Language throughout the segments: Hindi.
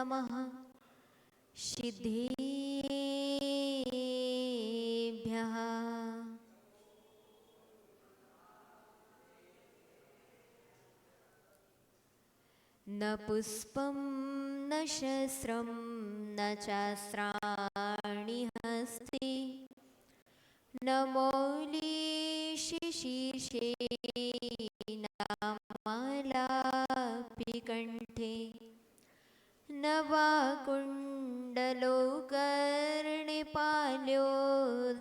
नमः सिद्धेभ्यः। न पुष्पं न शस्त्रं न चास्त्राणि हस्ते न मौलिशीर्षे न मालापि कंठे न वा कुण्डलो कर्णिपाल्यो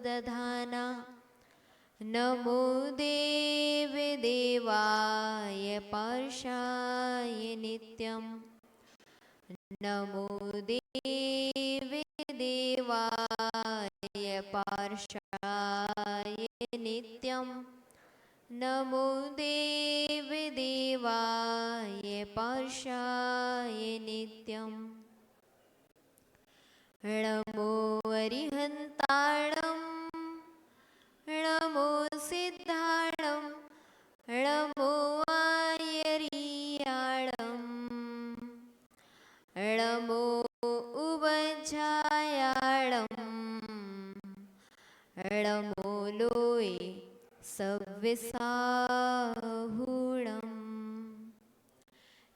दधाना। नमो देवे देवाय पार्षाय नित्यं। नमो देवे देवाय पार्षाय नित्यं। नमो देवे देवाय पार्षाय नित्यं। नमो अरिहन्ताणं नमो सिद्धाणं नमो आयर्याणं नमो उवज्जायाणं नमो लोये सव्यसाहूणम्।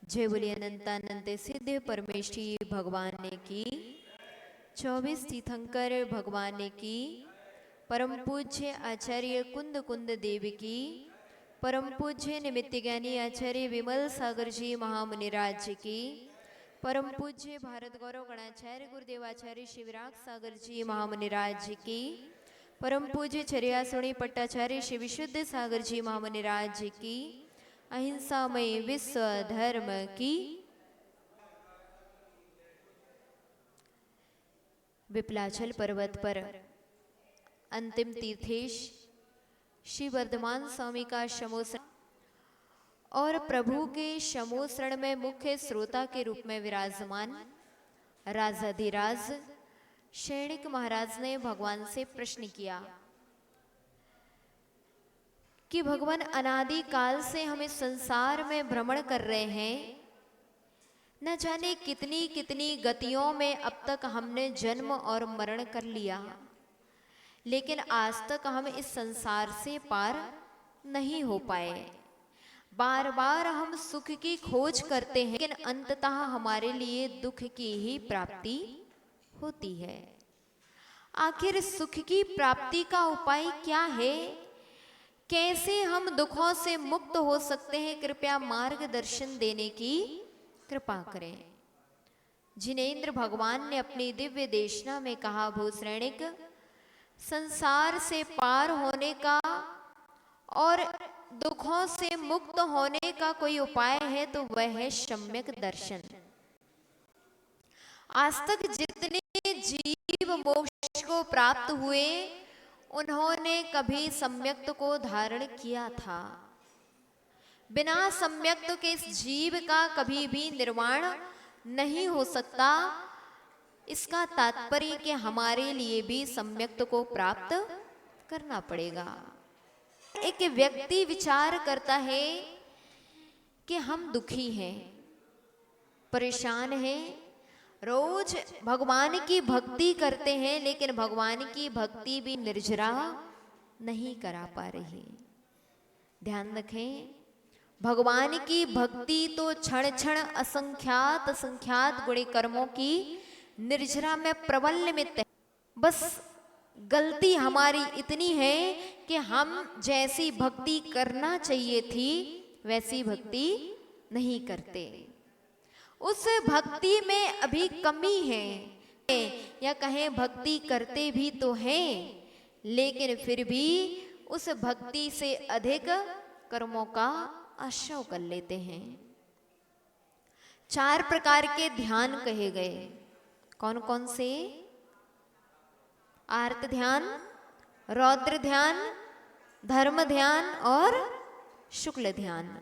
जय बोलिए अनंतानंत सिद्ध परमेश्वरी भगवान ने की, 24 तीर्थंकर भगवान ने की, परम पूज्य आचार्य कुंद कुंद देव की, परम पूज्य निमित्त ज्ञानी आचार्य विमल सागर जी महामुनिराज जी की, परम पूज्य भारत गौरव गणाचार्य गुरुदेव आचार्य शिवराग सागर जी महामुनिराज जी की, परम पूज्य चर्यासुणी पट्टाचार्य श्री विशुद्ध सागर जी महामुनिराज जी की, अहिंसामय विश्व धर्म की। विप्लाचल पर्वत पर अंतिम तीर्थेश श्री वर्धमान स्वामी का शमोसरण और प्रभु के शमोसरण में मुख्य श्रोता के रूप में विराजमान राजाधिराज शैणिक महाराज ने भगवान से प्रश्न किया कि भगवान अनादि काल से हम इस संसार में भ्रमण कर रहे हैं, न जाने कितनी कितनी गतियों में अब तक हमने जन्म और मरण कर लिया, लेकिन आज तक हम इस संसार से पार नहीं हो पाए। बार बार हम सुख की खोज करते हैं, लेकिन अंततः हमारे लिए दुख की ही प्राप्ति होती है। आखिर सुख की प्राप्ति का उपाय क्या है? कैसे हम दुखों से मुक्त हो सकते हैं? कृपया मार्गदर्शन देने की कृपा करें। जिनेंद्र भगवान ने अपनी दिव्य देशना में कहा, भूश्रेणिक, संसार से पार होने का और दुखों से मुक्त होने का कोई उपाय है तो वह है सम्यक दर्शन। आज तक जितने जीव मोक्ष को प्राप्त हुए, उन्होंने कभी सम्यक्त को धारण किया था। बिना सम्यक्त के इस जीव का कभी भी निर्वाण नहीं हो सकता। इसका तात्पर्य कि हमारे लिए भी सम्यक्त को प्राप्त करना पड़ेगा। एक व्यक्ति विचार करता है कि हम दुखी हैं, परेशान हैं, रोज भगवान की भक्ति करते हैं, लेकिन भगवान की भक्ति भी निर्जरा नहीं करा पा रही। ध्यान रखें, भगवान की भक्ति तो क्षण क्षण असंख्यात असंख्यात गुणे कर्मों की निर्जरा में प्रबल निमित्त है। बस गलती हमारी इतनी है कि हम जैसी भक्ति करना चाहिए थी वैसी भक्ति नहीं करते। उस भक्ति में अभी कमी है, या कहें भक्ति करते भी तो हैं, लेकिन फिर भी उस भक्ति से अधिक कर्मों का आश्रय कर लेते हैं। 4 प्रकार के ध्यान कहे गए। कौन कौन से? आर्त ध्यान, रौद्र ध्यान, धर्म ध्यान और शुक्ल ध्यान।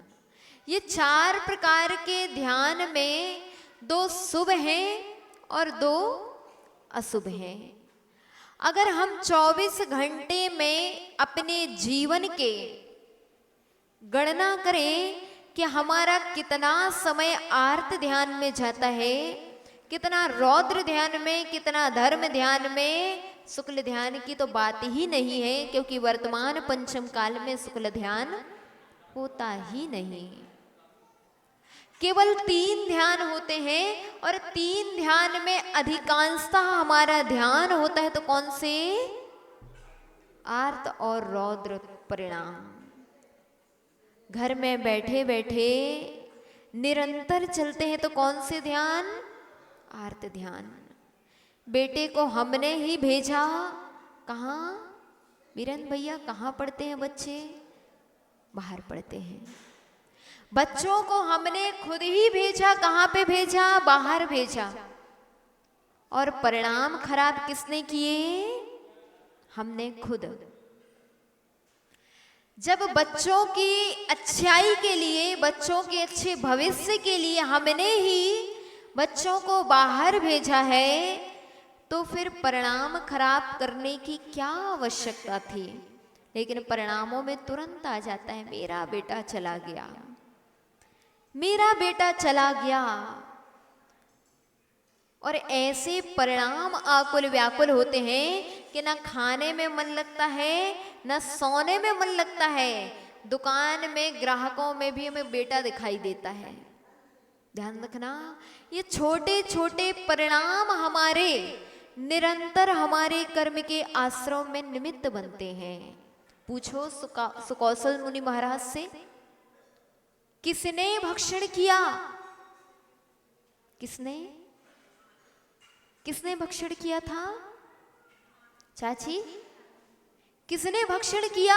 ये 4 प्रकार के ध्यान में 2 शुभ हैं और 2 अशुभ हैं। अगर हम 24 घंटे में अपने जीवन के गणना करें कि हमारा कितना समय आर्त ध्यान में जाता है, कितना रौद्र ध्यान में, कितना धर्म ध्यान में, शुक्ल ध्यान की तो बात ही नहीं है, क्योंकि वर्तमान पंचम काल में शुक्ल ध्यान होता ही नहीं। केवल 3 ध्यान होते हैं, और 3 ध्यान में अधिकांशतः हमारा ध्यान होता है तो कौन से? आर्त और रौद्र परिणाम। घर में बैठे बैठे निरंतर चलते हैं तो कौन से ध्यान? आर्त ध्यान। बेटे को हमने ही भेजा, कहाँ? बीरेन भैया कहाँ पढ़ते हैं बच्चे? बाहर पढ़ते हैं। बच्चों को हमने खुद ही भेजा, कहाँ पे भेजा? बाहर भेजा। और परिणाम खराब किसने किए? हमने खुद। जब बच्चों की अच्छाई के लिए, बच्चों के अच्छे भविष्य के लिए हमने ही बच्चों को बाहर भेजा है, तो फिर परिणाम खराब करने की क्या आवश्यकता थी? लेकिन परिणामों में तुरंत आ जाता है, मेरा बेटा चला गया, मेरा बेटा चला गया। और ऐसे परिणाम आकुल व्याकुल होते हैं कि ना खाने में मन लगता है, ना सोने में मन लगता है। दुकान में ग्राहकों में भी हमें बेटा दिखाई देता है। ध्यान रखना, ये छोटे छोटे परिणाम हमारे निरंतर हमारे कर्म के आश्रम में निमित्त बनते हैं। पूछो सुकौशल मुनि महाराज से, किसने भक्षण किया? किसने किसने भक्षण किया था? चाची, किसने भक्षण किया?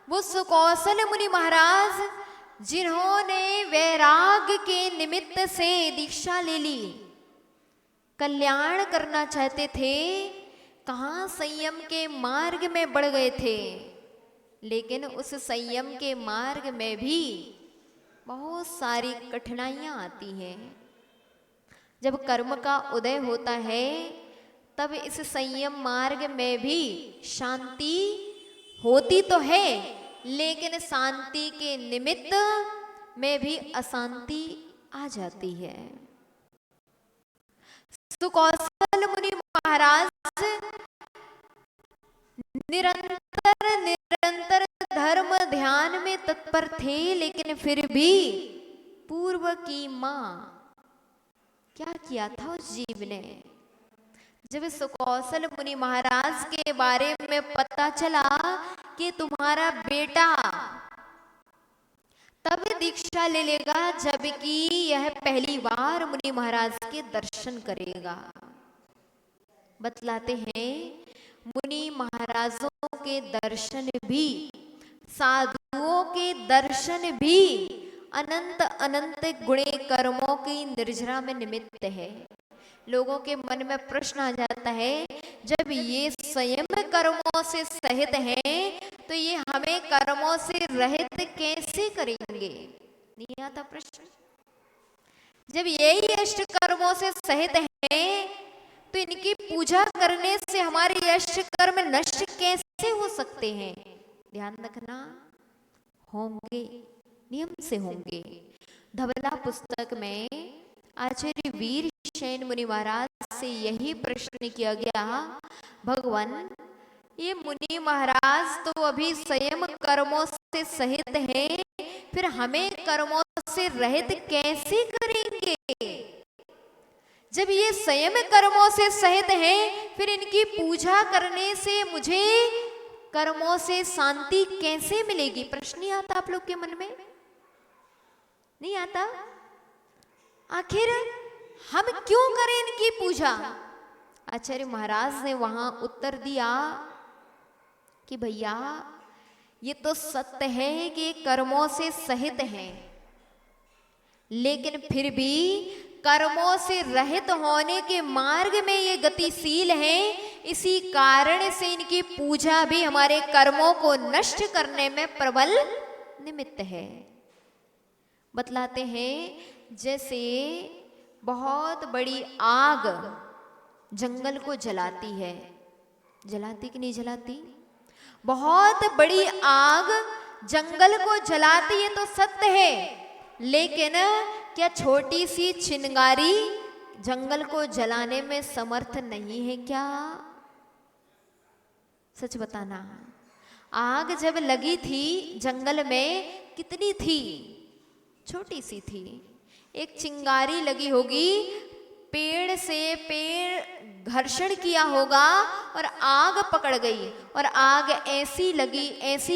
वो सुकौशल मुनि महाराज, जिन्होंने वैराग्य के निमित्त से दीक्षा ले ली, कल्याण करना चाहते थे, कहाँ संयम के मार्ग में बढ़ गए थे। लेकिन उस संयम के मार्ग में भी बहुत सारी कठिनाइयां आती हैं। जब कर्म का उदय होता है, तब इस संयम मार्ग में भी शांति होती तो है, लेकिन शांति के निमित्त में भी अशांति आ जाती है। सुकौशल मुनि महाराज निरंतर धर्म ध्यान में तत्पर थे, लेकिन फिर भी पूर्व की मां क्या किया था उस जीव ने? जब सुकौशल मुनि महाराज के बारे में पता चला कि तुम्हारा बेटा तब दीक्षा ले लेगा जबकि यह पहली बार मुनि महाराज के दर्शन करेगा। बतलाते हैं, मुनि महाराजों के दर्शन भी, साधुओं के दर्शन भी अनंत अनंत गुणे कर्मों की निर्जरा में निमित्त है। लोगों के मन में प्रश्न आ जाता है, जब ये स्वयं कर्मों से सहित हैं, तो ये हमें कर्मों से रहित कैसे करेंगे? नहीं आता प्रश्न। जब यही अष्ट कर्मों से सहित हैं, तो इनकी पूजा करने से हमारे अष्ट कर्म नष्ट कैसे हो सकते हैं? ध्यान रखना, होंगे, नियम से होंगे। धवला पुस्तक में आचार्य वीर शैन मुनि महाराज से यही प्रश्न किया गया, भगवान ये मुनि महाराज तो अभी संयम कर्मों से सहित हैं, फिर हमें कर्मों से रहित कैसे करेंगे? जब ये संयम कर्मों से सहित हैं, फिर इनकी पूजा करने से मुझे कर्मों से शांति कैसे मिलेगी? प्रश्न नहीं आता आप लोग के मन में? नहीं आता? आखिर हम क्यों करें इनकी पूजा? आचार्य महाराज ने वहां उत्तर दिया कि भैया ये तो सत्य है कि कर्मों से सहित हैं, लेकिन फिर भी कर्मों से रहित होने के मार्ग में ये गतिशील हैं। इसी कारण से इनकी पूजा भी हमारे कर्मों को नष्ट करने में प्रबल निमित्त है। बतलाते हैं, जैसे बहुत बड़ी आग जंगल को जलाती है, जलाती कि नहीं जलाती? बहुत बड़ी आग जंगल को जलाती है तो सत्य है, लेकिन क्या छोटी सी चिंगारी जंगल को जलाने में समर्थ नहीं है क्या? सच बताना। आग जब लगी थी जंगल में, कितनी थी? छोटी सी थी। एक चिंगारी लगी होगी, पेड़ से पेड़ घर्षण किया होगा और आग पकड़ गई, और आग ऐसी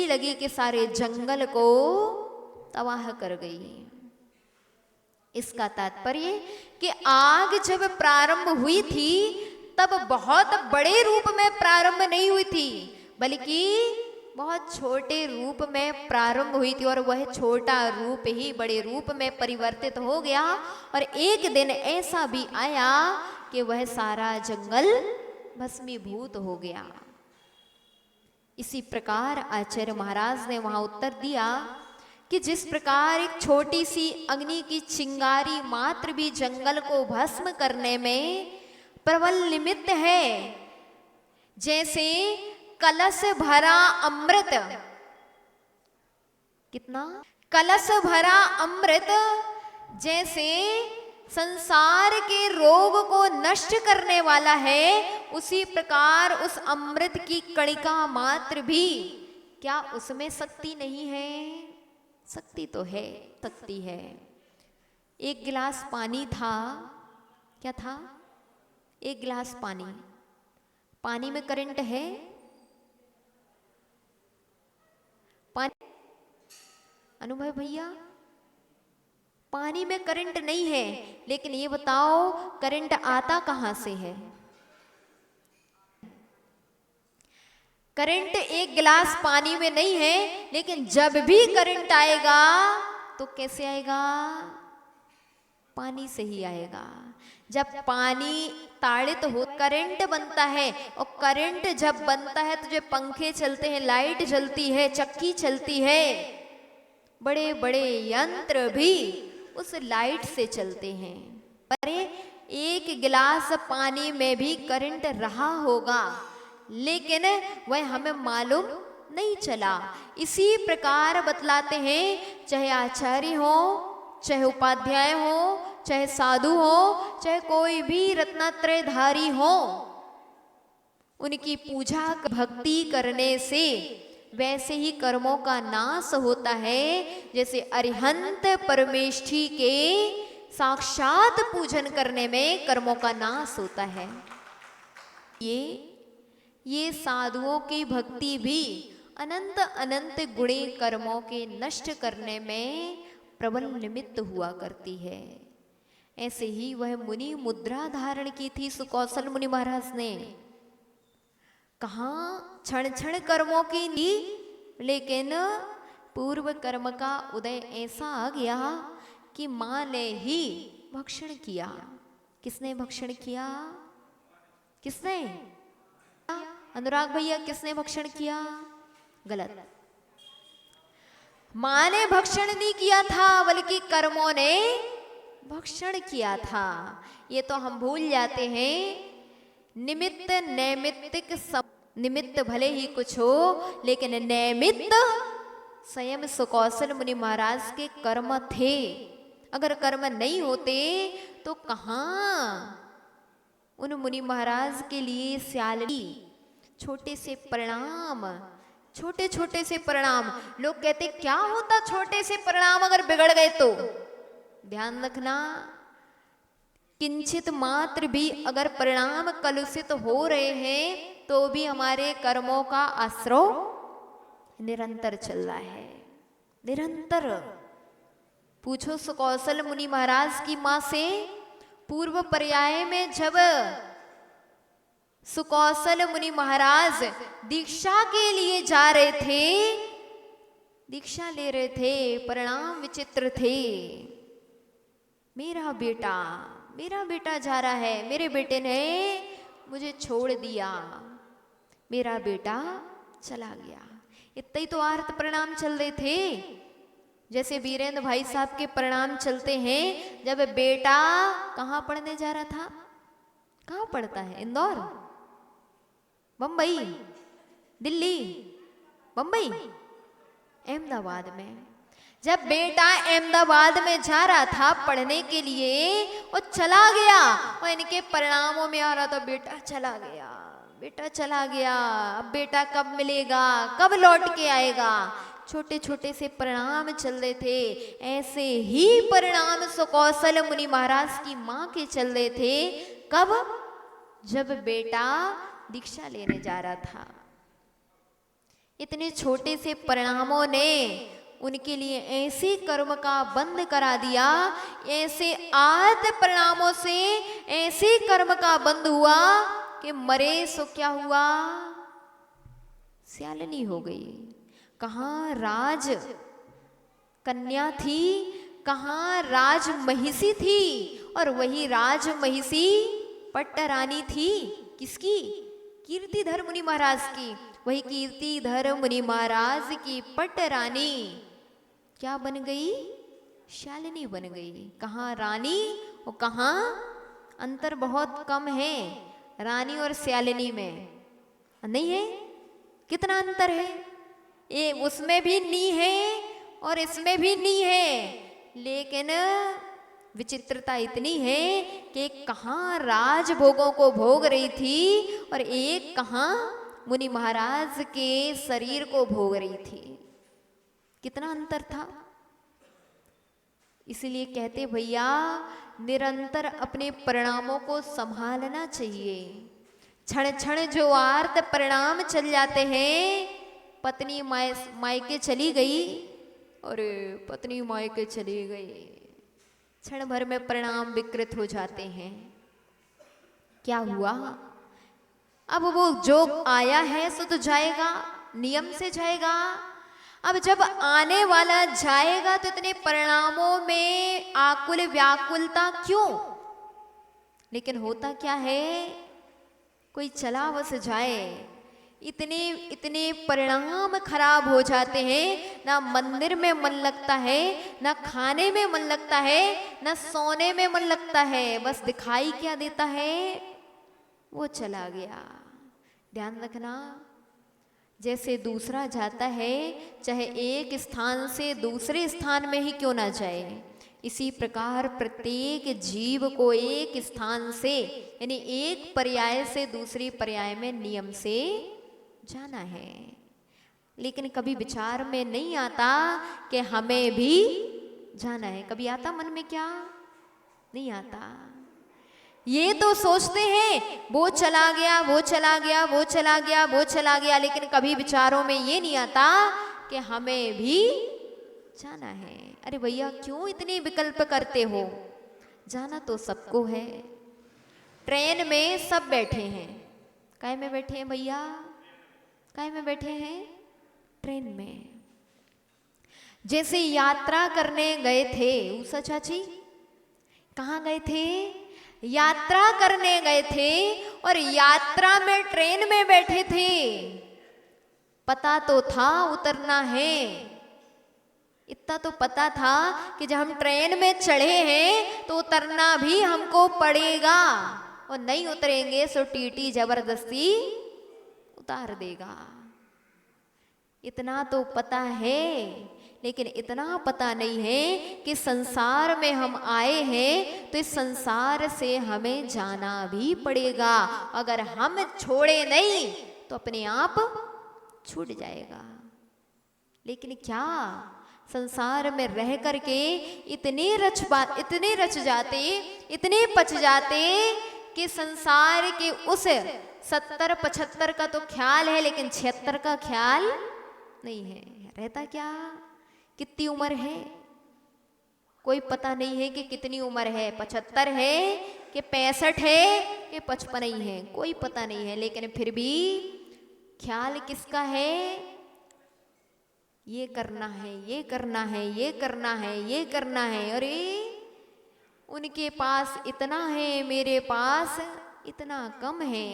लगी कि सारे जंगल को तबाह कर गई। इसका तात्पर्य कि आग जब प्रारंभ हुई थी तब बहुत बड़े रूप में प्रारंभ नहीं हुई थी, बल्कि बहुत छोटे रूप में प्रारंभ हुई थी, और वह छोटा रूप ही बड़े रूप में परिवर्तित हो गया। और एक दिन ऐसा भी आया कि वह सारा जंगल भस्मीभूत हो गया। इसी प्रकार आचार्य महाराज ने वहां उत्तर दिया कि जिस प्रकार एक छोटी सी अग्नि की चिंगारी मात्र भी जंगल को भस्म करने में प्रबल निमित्त है, जैसे कलश भरा अमृत, कितना? कलश भरा अमृत जैसे संसार के रोग को नष्ट करने वाला है, उसी प्रकार उस अमृत की कणिका मात्र भी, क्या उसमें शक्ति नहीं है? शक्ति तो है, शक्ति है। एक गिलास पानी था, क्या था? एक गिलास पानी, पानी में करंट है? पानी, अनुभव भैया, पानी में करंट नहीं है, लेकिन ये बताओ करंट आता कहां से है? करंट एक गिलास पानी में नहीं है, लेकिन जब भी करंट आएगा तो कैसे आएगा? पानी से ही आएगा। जब पानी ताड़ित हो करंट बनता है, और करंट जब बनता है तो जो पंखे चलते हैं, लाइट जलती है, चक्की चलती है, बड़े बड़े यंत्र भी उस लाइट से चलते हैं। पर एक गिलास पानी में भी करंट रहा होगा, लेकिन वह हमें मालूम नहीं चला। इसी प्रकार बतलाते हैं, चाहे आचार्य हो, चाहे उपाध्याय हो, चाहे साधु हो, चाहे कोई भी रत्नत्रयधारी हो, उनकी पूजा भक्ति करने से वैसे ही कर्मों का नाश होता है, जैसे अरिहंत परमेष्ठी के साक्षात पूजन करने में कर्मों का नाश होता है। ये साधुओं की भक्ति भी अनंत अनंत गुणे कर्मों के नष्ट करने में प्रबल निमित्त हुआ करती है। ऐसे ही वह मुनि मुद्रा धारण की थी सुकौशल मुनि महाराज ने। कहाँ क्षण क्षण कर्मों की नी, लेकिन पूर्व कर्म का उदय ऐसा आ गया कि मां ने ही भक्षण किया। किसने भक्षण किया? किसने? अनुराग भैया, किसने भक्षण किया? गलत। मां ने भक्षण नहीं किया था, बल्कि कर्मों ने भक्षण किया था। ये तो हम भूल जाते हैं। निमित्त नैमित्तिक सब, निमित्त भले ही कुछ हो, लेकिन नैमित्त स्वयं सुकौशल मुनि महाराज के कर्म थे। अगर कर्म नहीं होते तो कहाँ उन मुनि महाराज के लिए स्याली छोटे से परिणाम, छोटे छोटे से परिणाम। लोग कहते क्या होता छोटे से परिणाम अगर बिगड़ गए तो? ध्यान रखना, किंचित मात्र भी अगर परिणाम कलुषित हो रहे हैं तो भी हमारे कर्मों का आश्रय निरंतर चल रहा है, निरंतर। पूछो सुकौशल मुनि महाराज की मां से, पूर्व पर्याय में जब सुकौशल मुनि महाराज दीक्षा के लिए जा रहे थे, दीक्षा ले रहे थे, परिणाम विचित्र थे। मेरा बेटा जा रहा है, मेरे बेटे ने मुझे छोड़ दिया, मेरा बेटा चला गया। इतने ही तो आर्त परिणाम चल रहे थे। जैसे वीरेंद्र भाई साहब के परिणाम चलते हैं, जब बेटा कहाँ पढ़ने जा रहा था? कहाँ पढ़ता है? इंदौर, बम्बई, दिल्ली, बम्बई, अहमदाबाद में। जब बेटा अहमदाबाद में जा रहा था पढ़ने के लिए, वो चला गया और इनके परिणामों में आ रहा था बेटा चला गया, बेटा चला गया, अब बेटा कब मिलेगा, कब लौट के आएगा। छोटे छोटे से परिणाम चल रहे थे। ऐसे ही परिणाम सुकौशल मुनि महाराज की माँ के चल रहे थे। कब? जब बेटा दीक्षा लेने जा रहा था। इतने छोटे से परिणामों ने उनके लिए ऐसे कर्म का बंद करा दिया, ऐसे आद परिणामों से ऐसे कर्म का बंद हुआ कि मरे सो क्या हुआ, स्यालनी हो गई। कहाँ राज कन्या थी, कहाँ राज महिषी थी, और वही राज महिषी पट्टरानी थी। किसकी? कीर्तिधर मुनि महाराज की। वही कीर्तिधर मुनि महाराज की पट्टरानी क्या बन गई? शालिनी बन गई। कहाँ रानी और कहाँ, अंतर बहुत कम है रानी और शालिनी में, नहीं है? कितना अंतर है? ये उसमें भी नी है और इसमें भी नी है, लेकिन विचित्रता इतनी है कि कहाँ राजभोगों को भोग रही थी और एक कहाँ मुनि महाराज के शरीर को भोग रही थी। कितना अंतर था। इसलिए कहते भैया निरंतर अपने परिणामों को संभालना चाहिए। क्षण क्षण जो आर्त परिणाम चल जाते हैं, पत्नी मायके चली गई और पत्नी मायके चली गई, क्षण भर में परिणाम विकृत हो जाते हैं। क्या हुआ? अब वो जो आया है सो तो जाएगा, नियम से जाएगा। अब जब आने वाला जाएगा तो इतने परिणामों में आकुल व्याकुलता क्यों? लेकिन होता क्या है, कोई चला बस जाए, इतने इतने परिणाम खराब हो जाते हैं। ना मंदिर में मन लगता है, ना खाने में मन लगता है, ना सोने में मन लगता है, बस दिखाई क्या देता है, वो चला गया। ध्यान रखना, जैसे दूसरा जाता है चाहे एक स्थान से दूसरे स्थान में ही क्यों ना जाए, इसी प्रकार प्रत्येक जीव को एक स्थान से यानी एक पर्याय से दूसरी पर्याय में नियम से जाना है। लेकिन कभी विचार में नहीं आता कि हमें भी जाना है। कभी आता मन में? क्या नहीं आता। ये तो सोचते हैं वो चला गया, वो चला गया, वो चला गया, वो चला गया, लेकिन कभी विचारों में ये नहीं आता कि हमें भी जाना है। अरे भैया क्यों इतने विकल्प करते हो? जाना तो सबको है। ट्रेन में सब बैठे हैं, काय में बैठे हैं भैया? काय में बैठे हैं? ट्रेन में। जैसे यात्रा करने गए थे, उषा चाची कहाँ गए थे? यात्रा करने गए थे और यात्रा में ट्रेन में बैठे थे। पता तो था उतरना है, इतना तो पता था कि जब हम ट्रेन में चढ़े हैं तो उतरना भी हमको पड़ेगा, और नहीं उतरेंगे सो टीटी जबरदस्ती उतार देगा। इतना तो पता है, लेकिन इतना पता नहीं है कि संसार में हम आए हैं तो इस संसार से हमें जाना भी पड़ेगा। अगर हम छोड़े नहीं तो अपने आप छूट जाएगा। लेकिन क्या संसार में रह करके इतने रच जाते, इतने पच जाते कि संसार के उस 70-75 का तो ख्याल है, लेकिन 76 का ख्याल नहीं है। रहता क्या? कितनी उम्र है कोई पता नहीं है कि कितनी उम्र है, 75 है कि 65 है कि 55 ही है, कोई पता नहीं है। लेकिन फिर भी ख्याल किसका है? ये करना है, ये करना है, ये करना है, ये करना है। अरे उनके पास इतना है, मेरे पास इतना कम है।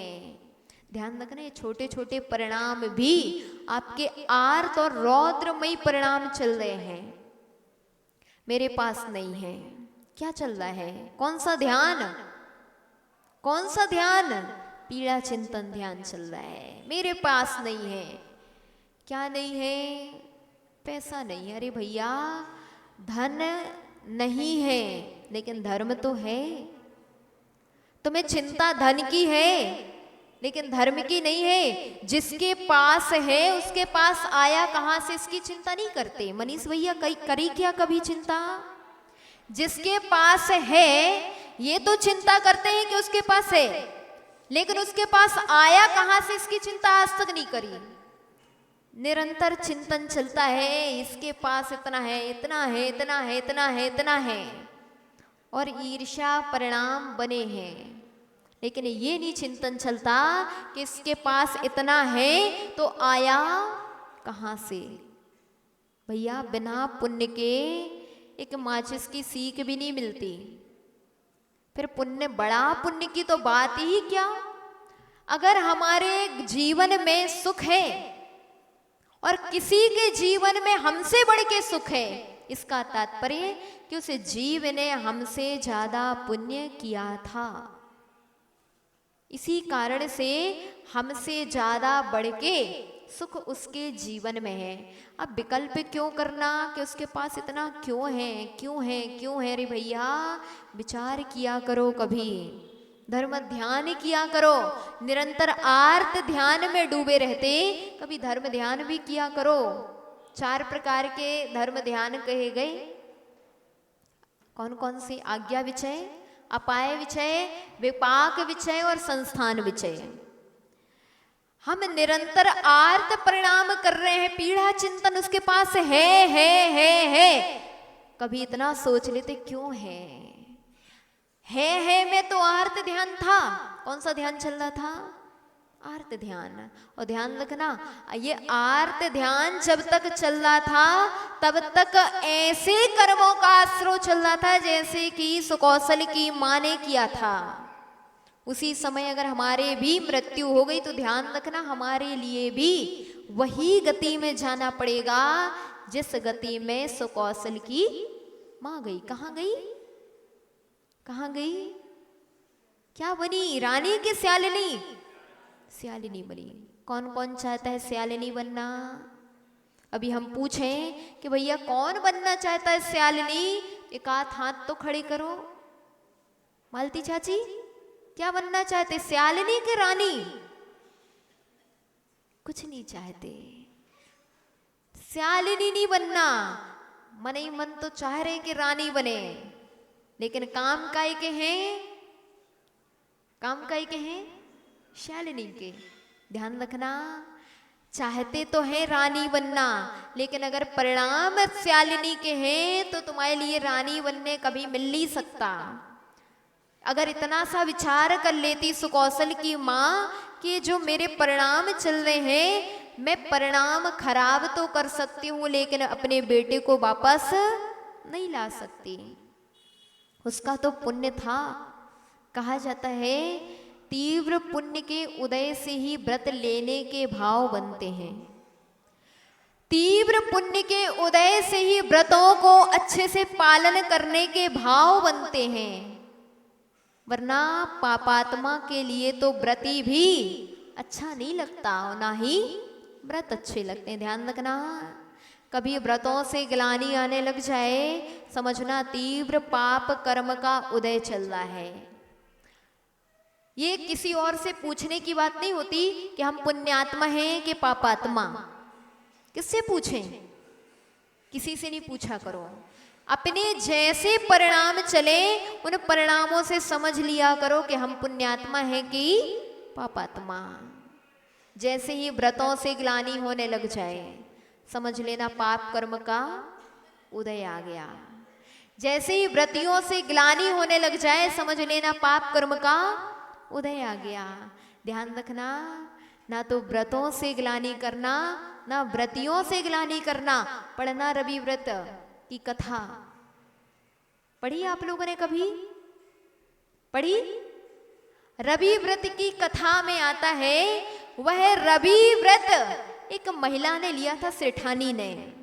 ध्यान रखना, ये छोटे छोटे परिणाम भी आपके आर्त और रौद्रमयी परिणाम चल रहे हैं, मेरे पास नहीं है। क्या चल रहा है? कौन सा ध्यान? कौन सा ध्यान? पीड़ा चिंतन ध्यान चल रहा है, मेरे पास नहीं है। क्या नहीं है? पैसा नहीं है। अरे भैया, धन नहीं है लेकिन धर्म तो है। तुम्हें चिंता धन की है लेकिन धर्म की नहीं है। जिसके पास है उसके पास आया कहां से, इसकी चिंता नहीं करते। मनीष भैया करी क्या कभी चिंता? जिसके पास है ये तो चिंता करते हैं कि उसके पास है, लेकिन उसके पास आया कहां से इसकी चिंता आज तक नहीं करी। निरंतर चिंतन चलता है, इसके पास इतना है, इतना है, इतना है, इतना है, इतना है, और ईर्ष्या परिणाम बने हैं। लेकिन ये नहीं चिंतन चलता कि इसके पास इतना है तो आया कहां से। भैया, बिना पुण्य के एक माचिस की सीख भी नहीं मिलती। फिर पुण्य, बड़ा पुण्य की तो बात ही क्या। अगर हमारे जीवन में सुख है और किसी के जीवन में हमसे बढ़ के सुख है, इसका तात्पर्य कि उस जीव ने हमसे ज्यादा पुण्य किया था। इसी कारण से हमसे ज्यादा बढ़ के सुख उसके जीवन में है। अब विकल्प क्यों करना कि उसके पास इतना क्यों है, क्यों है, क्यों है। अरे भैया, विचार किया करो, कभी धर्म ध्यान किया करो। निरंतर आर्त ध्यान में डूबे रहते, कभी धर्म ध्यान भी किया करो। 4 प्रकार के धर्म ध्यान कहे गए। कौन कौन से? आज्ञा विचय, अपाय विचय, विपाक विचय और संस्थान विचय। हम निरंतर आर्त परिणाम कर रहे हैं, पीड़ा चिंतन उसके पास है। कभी इतना सोच लेते क्यों है में तो आर्त ध्यान था। कौन सा ध्यान चल रहा था? आर्त ध्यान। और ध्यान रखना, ये आर्त ध्यान जब तक चल रहा था तब तक ऐसे कर्मों का आश्रय चल रहा था जैसे कि सुकौशल की मां ने किया था। उसी समय अगर हमारे भी मृत्यु हो गई तो ध्यान रखना, हमारे लिए भी वही गति में जाना पड़ेगा जिस गति में सुकौशल की मां गई। कहां गई? कहां गई? क्या बनी? रानी की स्यालिनी? स्यालिनी बनी। कौन कौन चाहता है स्यालिनी बनना? अभी हम पूछें कि भैया कौन बनना चाहता है स्यालिनी, एक आध हाथ तो खड़े करो। मालती चाची, क्या बनना चाहते? स्यालिनी के रानी? कुछ नहीं चाहते। स्यालिनी नहीं बनना, मन ही मन तो चाह रहे कि रानी बने, लेकिन काम काय के हैं? काम काय के हैं? शालिनी के। ध्यान रखना, चाहते तो है रानी बनना, लेकिन अगर परिणाम शालिनी के हैं तो तुम्हारे लिए रानी बनने कभी मिल नहीं सकता। अगर इतना सा विचार कर लेती सुकौशल की मां कि जो मेरे परिणाम चल रहे हैं, मैं परिणाम खराब तो कर सकती हूं लेकिन अपने बेटे को वापस नहीं ला सकती। उसका तो पुण्य था। कहा जाता है तीव्र पुण्य के उदय से ही व्रत लेने के भाव बनते हैं। तीव्र पुण्य के उदय से ही व्रतों को अच्छे से पालन करने के भाव बनते हैं, वरना पापात्मा के लिए तो व्रती भी अच्छा नहीं लगता, ना ही व्रत अच्छे लगते हैं। ध्यान रखना, कभी व्रतों से ग्लानि आने लग जाए, समझना तीव्र पाप कर्म का उदय चल रहा है। ये किसी और से पूछने की बात नहीं होती कि हम पुण्यात्मा हैं कि पापात्मा। किससे पूछें? किसी से नहीं पूछा करो। अपने जैसे परिणाम चले उन परिणामों से समझ लिया करो कि हम पुण्यात्मा हैं कि पापात्मा। जैसे ही व्रतों से ग्लानि होने लग जाए, समझ लेना पाप कर्म का उदय आ गया। जैसे ही व्रतियों से ग्लानि होने लग जाए, समझ लेना पाप कर्म का उदय आ गया। ध्यान रखना, ना तो व्रतों से ग्लानि करना, ना व्रतियों से ग्लानि करना। पढ़ना रवि व्रत की कथा पढ़ी आप लोगों ने? कभी पढ़ी? रवि व्रत की कथा में आता है, वह रवि व्रत एक महिला ने लिया था, सेठानी ने।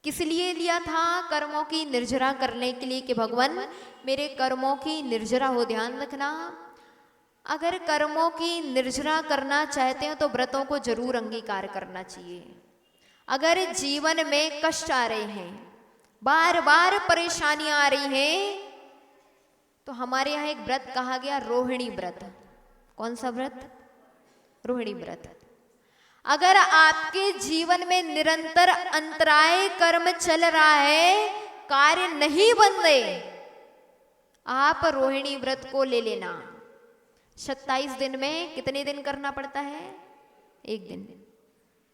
किस लिए लिया था? कर्मों की निर्जरा करने के लिए कि भगवान मेरे कर्मों की निर्जरा हो। ध्यान रखना, अगर कर्मों की निर्जरा करना चाहते हो तो व्रतों को जरूर अंगीकार करना चाहिए। अगर जीवन में कष्ट आ रहे हैं, बार बार परेशानियां आ रही हैं, तो हमारे यहाँ एक व्रत कहा गया रोहिणी व्रत। कौन सा व्रत? रोहिणी व्रत। अगर आपके जीवन में निरंतर अंतराय कर्म चल रहा है, कार्य नहीं बन रहे, आप रोहिणी व्रत को ले लेना। 27 दिन में कितने दिन करना पड़ता है? 1 दिन।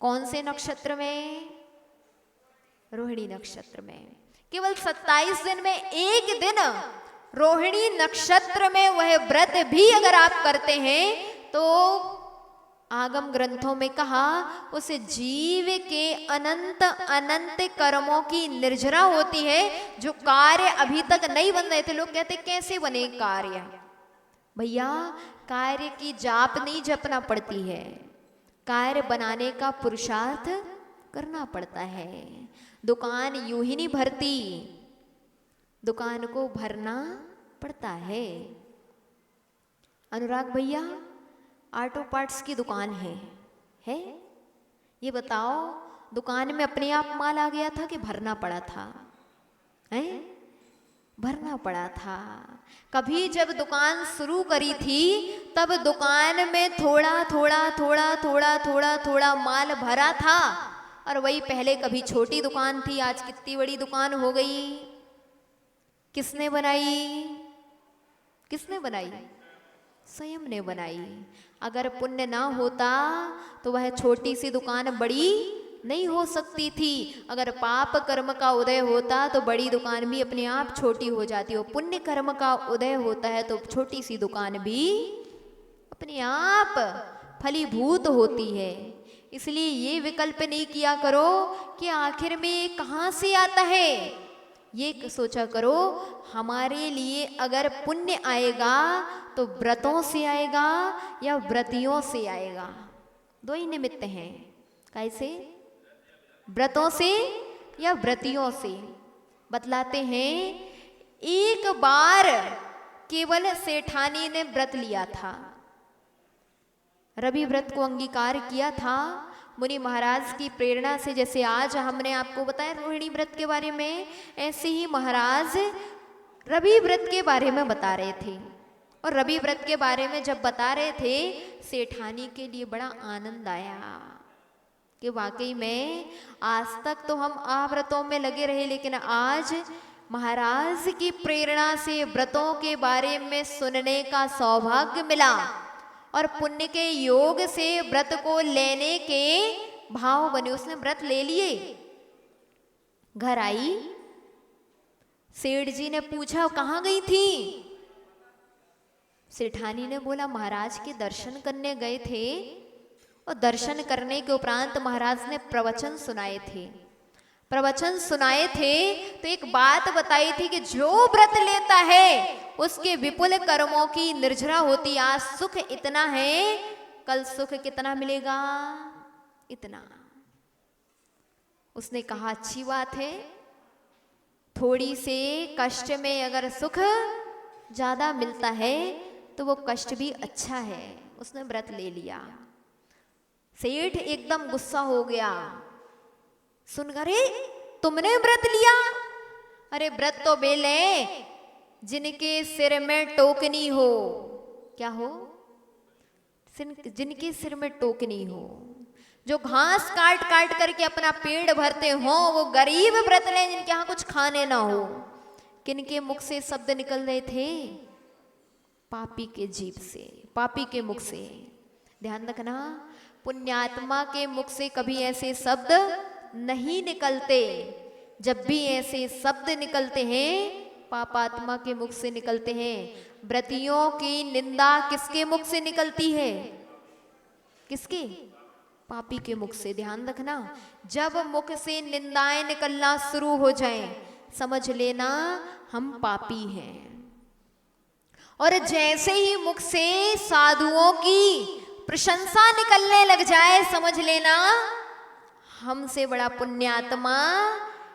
कौन से नक्षत्र में? रोहिणी नक्षत्र में। केवल 27 दिन में 1 दिन रोहिणी नक्षत्र में वह व्रत भी अगर आप करते हैं, तो आगम ग्रंथों में कहा उस जीव के अनंत अनंत कर्मों की निर्जरा होती है। जो कार्य अभी तक नहीं बन रहे थे, लोग कहते कैसे बने कार्य? भैया, कार्य की जाप नहीं जपना पड़ती है, कार्य बनाने का पुरुषार्थ करना पड़ता है। दुकान यूं ही नहीं भरती, दुकान को भरना पड़ता है। अनुराग भैया, ऑटो पार्ट्स की दुकान है? ये बताओ, दुकान में अपने आप माल आ गया था कि भरना पड़ा था? हैं? भरना पड़ा था। कभी जब दुकान शुरू करी थी, तब दुकान में थोड़ा थोड़ा थोड़ा थोड़ा थोड़ा थोड़ा माल भरा था, और वही पहले कभी छोटी दुकान थी, आज कितनी बड़ी दुकान हो गई। किसने बनाई? किसने बनाई? स्वयं ने बनाई। अगर पुण्य ना होता तो वह छोटी सी दुकान बड़ी नहीं हो सकती थी। अगर पाप कर्म का उदय होता तो बड़ी दुकान भी अपने आप छोटी हो जाती हो। पुण्य कर्म का उदय होता है तो छोटी सी दुकान भी अपने आप फलीभूत होती है। इसलिए ये विकल्प नहीं किया करो कि आखिर में कहाँ से आता है। ये सोचा करो, हमारे लिए अगर पुण्य आएगा तो व्रतों से आएगा या व्रतियों से आएगा। दो ही निमित्त हैं। कैसे? व्रतों से या व्रतियों से। बतलाते हैं, एक बार केवल सेठानी ने व्रत लिया था, रवि व्रत को अंगीकार किया था मुनि महाराज की प्रेरणा से। जैसे आज हमने आपको बताया रोहिणी व्रत के बारे में, ऐसे ही महाराज रवि व्रत के बारे में बता रहे थे। और रवि व्रत के बारे में जब बता रहे थे, सेठानी के लिए बड़ा आनंद आया कि वाकई में आज तक तो हम व्रतों में लगे रहे, लेकिन आज महाराज की प्रेरणा से व्रतों के बारे में सुनने का सौभाग्य मिला और पुण्य के योग से व्रत को लेने के भाव बने। उसने व्रत ले लिए। घर आई, सेठ जी ने पूछा कहाँ गई थी? सेठानी ने बोला महाराज के दर्शन करने गए थे, और दर्शन करने के उपरांत महाराज ने प्रवचन सुनाए थे। प्रवचन सुनाए थे तो एक बात बताई थी कि जो व्रत लेता है उसके विपुल कर्मों की निर्जरा होती। आज सुख इतना है, कल सुख कितना मिलेगा? इतना। उसने कहा अच्छी बात है, थोड़ी से कष्ट में अगर सुख ज्यादा मिलता है तो वो कष्ट भी अच्छा है। उसने व्रत ले लिया। सेठ एकदम गुस्सा हो गया, सुनकर, अरे तुमने व्रत लिया? अरे व्रत तो बेले जिनके सिर में टोकनी हो। क्या हो? जिनके सिर में टोकनी हो, जो घास काट काट करके अपना पेट भरते हो, वो गरीब व्रत लें जिनके यहाँ कुछ खाने ना हो। किनके मुख से शब्द निकल रहे थे? पापी के जीभ से, पापी के मुख से। ध्यान रखना, पुण्यात्मा के मुख से कभी ऐसे शब्द नहीं निकलते। जब भी ऐसे शब्द निकलते हैं, पापात्मा के मुख से निकलते हैं। व्रतियों की निंदा किसके मुख से निकलती है? किसके? पापी के मुख से। ध्यान रखना, जब मुख से निंदाएं निकलना शुरू हो जाएं, समझ लेना हम पापी हैं। और जैसे ही मुख से साधुओं की प्रशंसा निकलने लग जाए, समझ लेना हमसे बड़ा पुण्यात्मा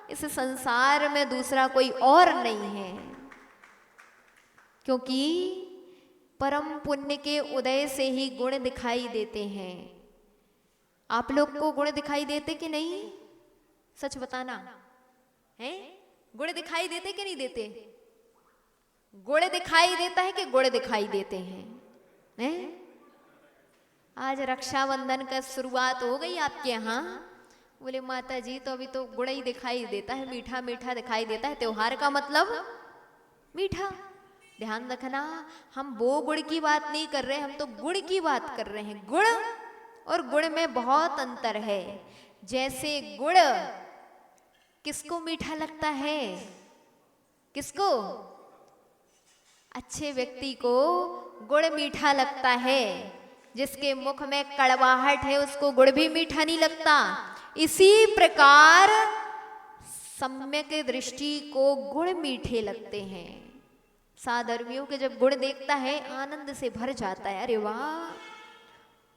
इस संसार में दूसरा कोई और नहीं है। क्योंकि परम पुण्य के उदय से ही गुण दिखाई देते हैं। आप लोग को गुण दिखाई देते कि नहीं? सच बताना है, गुण दिखाई देते कि नहीं देते? गुण दिखाई देता है कि गुण दिखाई देते हैं? आज रक्षाबंधन का शुरुआत हो गई आपके यहाँ? बोले माता जी तो अभी तो गुण ही दिखाई देता है, मीठा मीठा दिखाई देता है। त्योहार का मतलब मीठा। ध्यान रखना, हम वो गुण की बात नहीं कर रहे, हम तो गुण की बात कर रहे हैं। गुण और गुण में बहुत अंतर है। जैसे गुड़ किसको मीठा लगता है? किसको? अच्छे व्यक्ति को गुड़ मीठा लगता है। जिसके मुख में कड़वाहट है उसको गुड़ भी मीठा नहीं लगता। इसी प्रकार सम्यक दृष्टि को गुण मीठे लगते हैं। साधर्मियों के जब गुण देखता है आनंद से भर जाता है। अरे वाह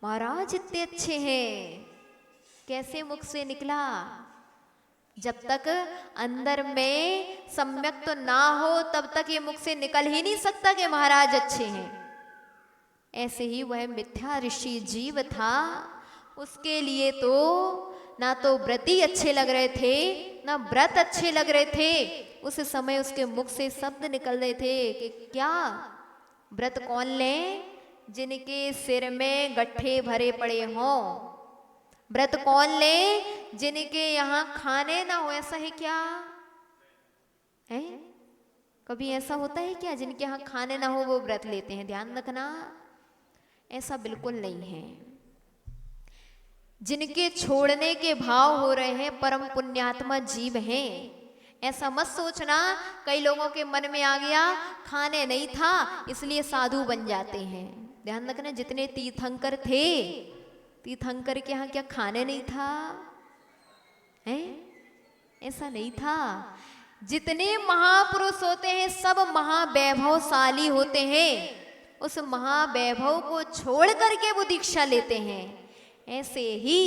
महाराज इतने अच्छे हैं, कैसे मुख से निकला? जब तक अंदर में सम्यक तो ना हो तब तक ये मुख से निकल ही नहीं सकता कि महाराज अच्छे हैं। ऐसे ही वह मिथ्या ऋषि जीव था, उसके लिए तो ना तो व्रती अच्छे लग रहे थे ना व्रत अच्छे लग रहे थे। उस समय उसके मुख से शब्द निकल रहे थे कि क्या व्रत कौन ले जिनके सिर में गट्ठे भरे पड़े हों? व्रत कौन ले जिनके यहाँ खाने ना हो? ऐसा है क्या? है कभी ऐसा होता है क्या जिनके यहाँ खाने ना हो वो व्रत लेते हैं? ध्यान रखना, ऐसा बिल्कुल नहीं है। जिनके छोड़ने के भाव हो रहे हैं परम पुण्यात्मा जीव हैं। ऐसा मत सोचना कई लोगों के मन में आ गया खाने नहीं था इसलिए साधु बन जाते हैं। ध्यान रखना, जितने तीर्थंकर थे, तीर्थंकर के यहाँ क्या खाने नहीं था? हैं? ऐसा नहीं था। जितने महापुरुष होते हैं सब महावैभवशाली होते हैं। उस महावैभव को छोड़ करके वो दीक्षा लेते हैं। ऐसे ही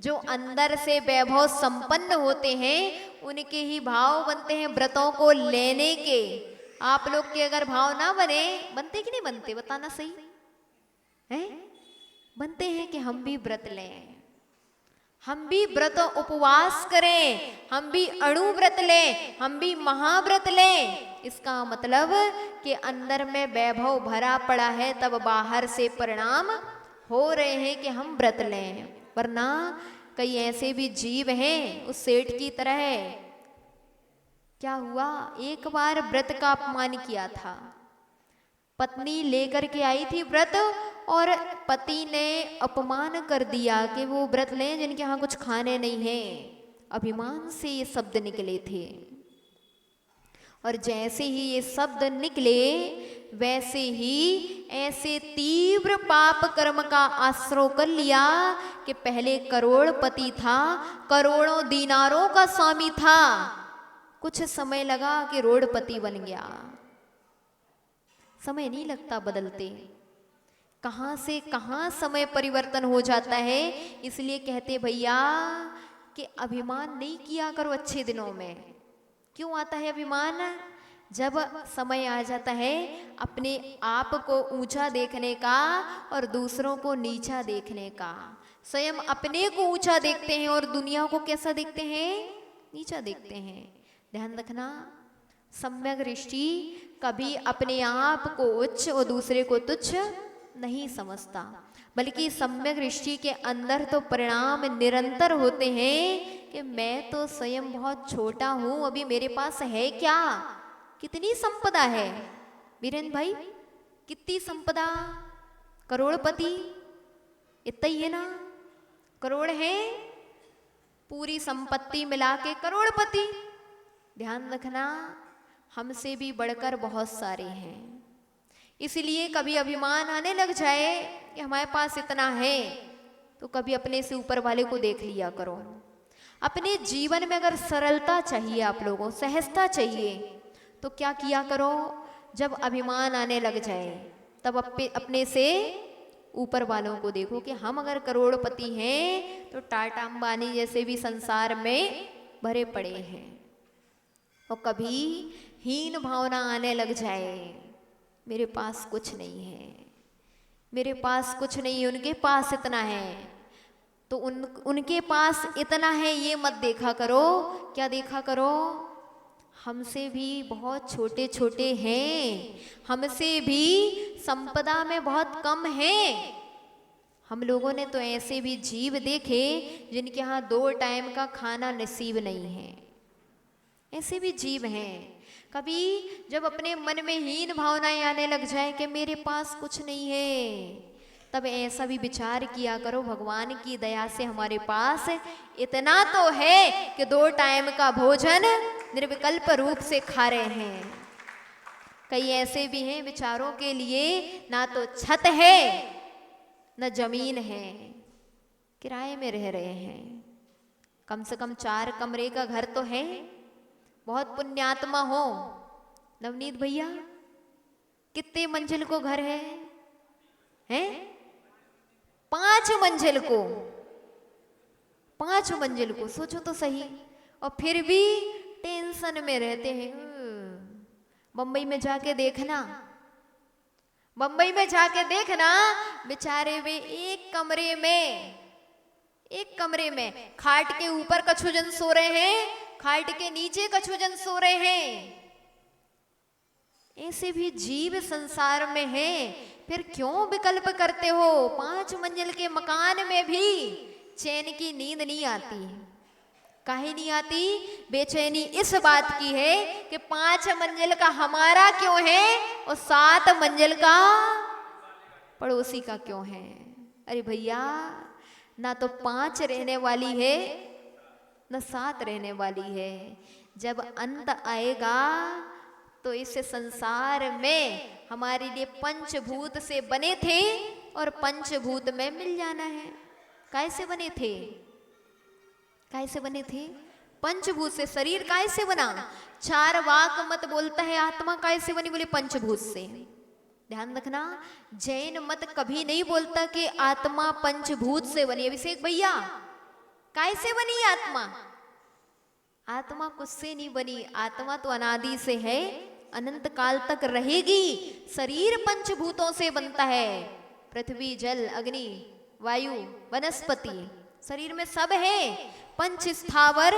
जो अंदर से वैभव संपन्न होते हैं उनके ही भाव बनते हैं व्रतों को लेने के। आप लोग के अगर भाव ना बने, बनते कि नहीं बनते? बताना सही है। बनते हैं कि हम भी व्रत लें, हम भी व्रत उपवास करें, हम भी अणु व्रत लें, हम भी महाव्रत लें। इसका मतलब कि अंदर में वैभव भरा पड़ा है तब बाहर से परिणाम हो रहे हैं कि हम व्रत लें। वरना कई ऐसे भी जीव हैं उस सेठ की तरह। क्या हुआ, एक बार व्रत का अपमान किया था। पत्नी लेकर के आई थी व्रत और पति ने अपमान कर दिया कि वो व्रत लें जिनके यहाँ कुछ खाने नहीं है। अभिमान से ये शब्द निकले थे और जैसे ही ये शब्द निकले वैसे ही ऐसे तीव्र पाप कर्म का आश्रय कर लिया कि पहले करोड़पति था, करोड़ों दीनारों का स्वामी था, कुछ समय लगा कि रोड़पति बन गया। समय नहीं लगता बदलते, कहाँ से कहाँ समय परिवर्तन हो जाता है। इसलिए कहते भैया कि अभिमान नहीं किया करो अच्छे दिनों में। क्यों आता है अभिमान? जब समय आ जाता है अपने आप को ऊंचा देखने का और दूसरों को नीचा देखने का। स्वयं अपने को ऊंचा देखते हैं और दुनिया को कैसा देखते हैं? नीचा देखते हैं। ध्यान रखना, सम्यक दृष्टि कभी अपने आप को उच्च और दूसरे को तुच्छ नहीं समझता, बल्कि सम्यक दृष्टि के अंदर तो परिणाम निरंतर होते हैं कि मैं तो स्वयं बहुत छोटा हूं, अभी मेरे पास है क्या? कितनी संपदा है वीरेंद्र भाई, कितनी संपदा? करोड़पति इतना ही है ना? करोड़ है, पूरी संपत्ति मिला के करोड़पति। ध्यान रखना, हमसे भी बढ़कर बहुत सारे हैं। इसलिए कभी अभिमान आने लग जाए कि हमारे पास इतना है तो कभी अपने से ऊपर वाले को देख लिया करो। अपने जीवन में अगर सरलता चाहिए, आप लोगों सहजता चाहिए, तो क्या किया करो? जब अभिमान आने लग जाए तब अपने से ऊपर वालों को देखो कि हम अगर करोड़पति हैं तो टाटा अंबानी जैसे भी संसार में भरे पड़े हैं। और कभी हीन भावना आने लग जाए, मेरे पास कुछ नहीं है, मेरे पास कुछ नहीं है, उनके पास इतना है, तो उनके पास इतना है ये मत देखा करो। क्या देखा करो? हमसे भी बहुत छोटे छोटे हैं, हमसे भी संपदा में बहुत कम हैं। हम लोगों ने तो ऐसे भी जीव देखे जिनके यहाँ 2 टाइम का खाना नसीब नहीं है। ऐसे भी जीव हैं। कभी जब अपने मन में हीन भावनाएं आने लग जाए कि मेरे पास कुछ नहीं है, तब ऐसा भी विचार किया करो भगवान की दया से हमारे पास इतना तो है कि 2 टाइम का भोजन निर्विकल्प रूप से खा रहे हैं। कई ऐसे भी हैं विचारों के लिए ना तो छत है न जमीन है, किराए में रह रहे हैं। कम से कम 4 कमरे का घर तो है। बहुत पुण्यात्मा हो। नवनीत भैया, कितने मंजिल को घर है? हैं? 5 मंजिल को। 5 मंजिल को, सोचो तो सही। और फिर भी टेंशन में रहते हैं। बंबई में जाके देखना, बंबई में जाके देखना, बेचारे वे एक कमरे में खाट के ऊपर कछु जन सो रहे हैं, खाट के नीचे कछु जन सो रहे हैं। ऐसे भी जीव संसार में हैं। फिर क्यों विकल्प करते हो? 5 मंजिल के मकान में भी चैन की नींद नहीं आती। काहे नहीं आती? बेचैनी इस बात की है कि 5 मंजिल का हमारा क्यों है और 7 मंजिल का पड़ोसी का क्यों है? अरे भैया, ना तो 5 रहने वाली है न 7 रहने वाली है। जब अंत आएगा तो इस संसार में हमारे लिए पंचभूत से बने थे और पंचभूत में मिल जाना है। कैसे बने थे? कैसे बने थे? पंचभूत से। शरीर कैसे बना? 4 वाक मत बोलता है आत्मा कैसे बनी? बोले पंचभूत से। ध्यान रखना, जैन मत कभी नहीं बोलता कि आत्मा पंचभूत से बनी। अभिषेक भैया, कैसे बनी आत्मा? आत्मा कुछ से नहीं बनी। आत्मा तो अनादि से है, अनंत काल तक रहेगी। शरीर पंचभूतों से बनता है। पृथ्वी, जल, अग्नि, वायु, वनस्पति, शरीर में सब है। पंच स्थावर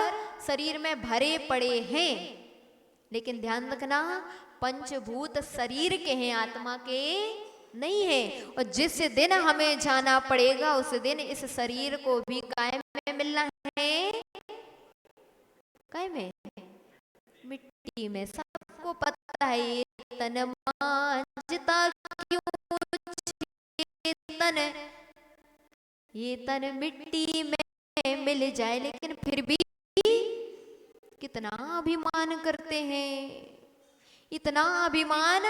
शरीर में भरे पड़े हैं। लेकिन ध्यान रखना, पंचभूत शरीर के हैं, आत्मा के नहीं है। और जिस दिन हमें जाना पड़ेगा उस दिन इस शरीर को भी काय में मिलना है? काय में? मिट्टी में। सबको पता है ये तन मांझता क्यों, ये तन मिट्टी में मिल जाए। लेकिन फिर भी कितना अभिमान करते हैं, इतना अभिमान,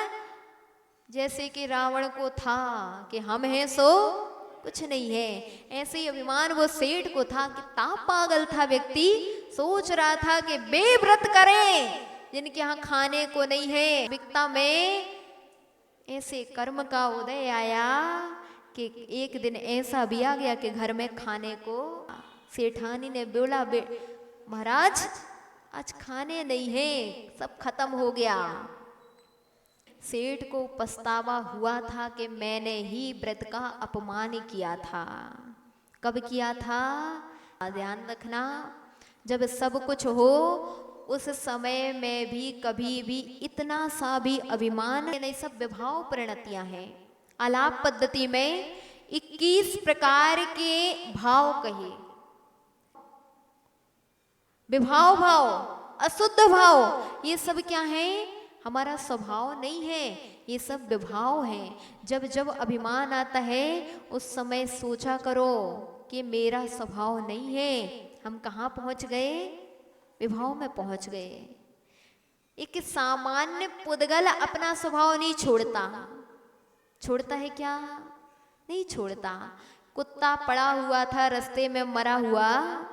जैसे कि रावण को था कि हम हैं सो कुछ नहीं है। ऐसे ही अभिमान वो सेठ को था। कितना पागल था व्यक्ति, सोच रहा था कि बेव्रत करें जिनके यहाँ खाने को नहीं है। विकता में ऐसे कर्म का उदय आया कि एक दिन ऐसा भी आ गया कि घर में खाने को, सेठानी ने बोला महाराज आज खाने नहीं है, सब खत्म हो गया। सेठ को पछतावा हुआ था कि मैंने ही व्रत का अपमान किया था। कब किया था? ध्यान रखना, जब सब कुछ हो उस समय में भी कभी भी इतना सा भी अभिमान नहीं। सब विभाव परिणतियां हैं। आलाप पद्धति में 21 प्रकार के भाव कहे। विभाव भाव, अशुद्ध भाव, ये सब क्या है? हमारा स्वभाव नहीं है, ये सब विभाव है। जब जब अभिमान आता है उस समय सोचा करो कि मेरा स्वभाव नहीं है। हम कहाँ पहुंच गए? विभाव में पहुंच गए। एक सामान्य पुद्गल अपना स्वभाव नहीं छोड़ता। छोड़ता है क्या? नहीं छोड़ता। कुत्ता पड़ा हुआ था रास्ते में मरा हुआ,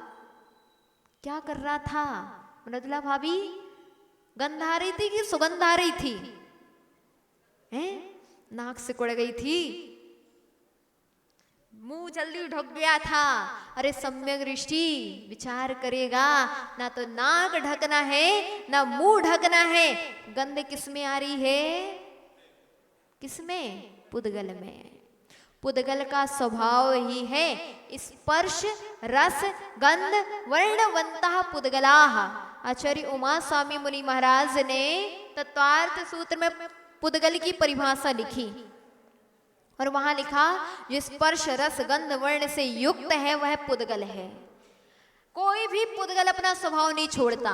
क्या कर रहा था? मृदुला भाभी गंध आ रही थी कि सुगंध आ रही थी? हैं? नाक सिकुड़ गई थी, मुंह जल्दी ढक गया था। अरे सम्यक दृष्टि विचार करेगा, ना तो नाक ढकना है ना मुंह ढकना है। गंध किस में आ रही है? किसमें? पुद्गल में। पुद्गल का स्वभाव ही है स्पर्श रस गंध वर्णवंतः पुद्गलाः। आचार्य उमा स्वामी मुनि महाराज ने तत्वार्थ सूत्र में पुद्गल की परिभाषा लिखी और वहां लिखा जो स्पर्श रस गंध वर्ण से युक्त है वह पुद्गल है। कोई भी पुद्गल अपना स्वभाव नहीं छोड़ता।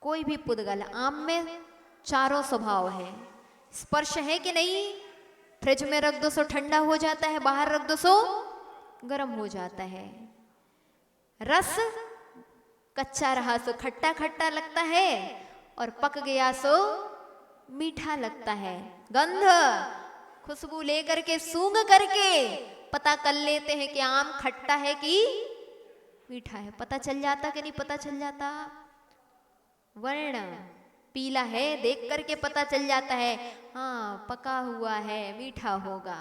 कोई भी पुद्गल, आम में चारों स्वभाव है। स्पर्श है कि नहीं, फ्रिज में रख दो सो ठंडा हो जाता है, बाहर रख दो सो गर्म हो जाता है। रस कच्चा रहा सो खट्टा खट्टा लगता है और पक गया सो मीठा लगता है। गंध खुशबू लेकर के सूंघ करके पता कर लेते हैं कि आम खट्टा है कि मीठा है, पता चल जाता कि नहीं पता चल जाता। वर्ण पीला है देख करके पता चल जाता है, हाँ पका हुआ है मीठा होगा,